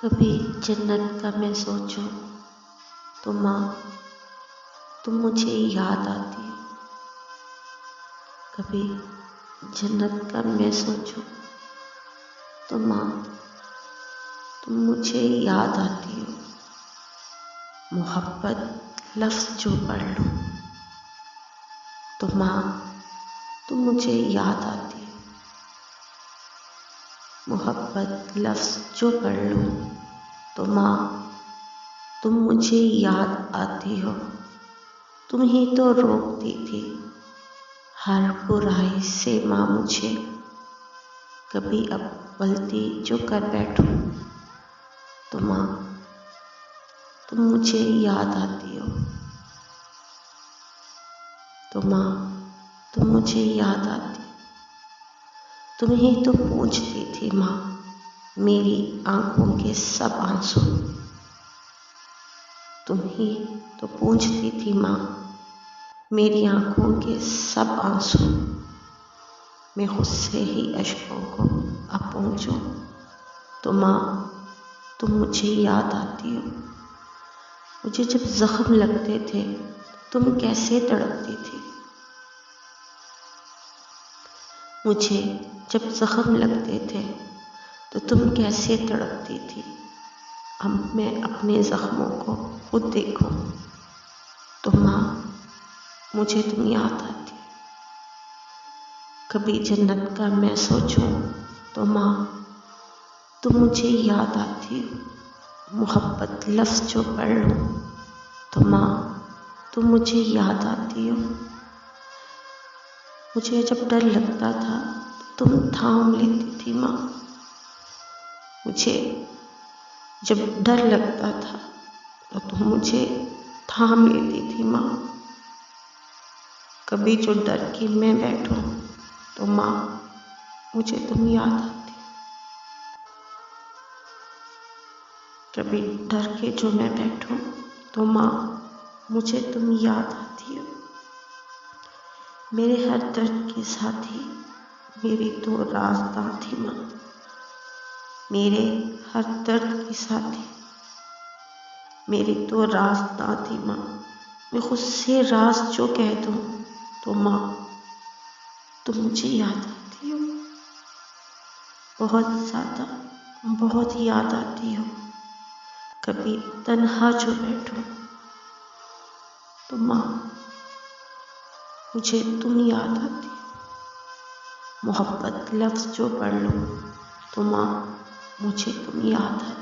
कभी जन्नत का मैं सोचूं तो माँ तुम मुझे याद आती हो। कभी जन्नत का मैं सोचूं तो माँ तुम मुझे याद आती हो। मोहब्बत लफ्ज़ जो पढ़ लूं तो माँ तुम मुझे याद आती हो। मोहब्बत लफ्ज़ जो पढ़ लूं तो माँ तुम मुझे याद आती हो। तुम ही तो रोकती थी हर बुराई से माँ मुझे। कभी अब गलती जो कर बैठूं तो माँ तुम मुझे याद आती हो। तो माँ तुम मुझे याद आती हो। तुम ही तो पूछती थी माँ मेरी आँखों के सब आंसू। तुम ही तो पूछती थी माँ मेरी आँखों के सब आंसू। मैं खुद से ही अश्कों को अब पहुँचूं तो माँ तुम मुझे याद आती हो। मुझे जब जख्म लगते थे तुम कैसे तड़पती थी। मुझे जब जख्म लगते थे तो तुम कैसे तड़पती थी। अब मैं अपने ज़ख्मों को खुद देखूं तो माँ मुझे तुम याद आती हो। कभी जन्नत का मैं सोचूं तो माँ तुम मुझे याद आती हो। मोहब्बत लफ्ज़ जो पढ़ लूं तो माँ तुम मुझे याद आती हो। मुझे जब डर लगता था तुम थाम लेती थी माँ। मुझे जब डर लगता था तो तुम मुझे थाम लेती थी माँ। कभी जो डर के मैं बैठूं तो माँ मुझे तुम याद आती हो। कभी डर के जो मैं बैठूं तो माँ मुझे तुम याद आती हो। मेरे हर दर्द के साथी मेरी तो राज़दां थी माँ। मेरे हर दर्द के साथी मेरी तो राज़दां थी माँ। मैं खुद से राज जो कह दूं तो माँ तुम मुझे याद आती हो। बहुत ज़्यादा बहुत याद आती हो। कभी तन्हा जो बैठूं तो माँ मुझे तुम याद आती हो। मोहब्बत लफ्ज़ जो पढ़ लूं तो माँ मुझे तुम याद आती हो।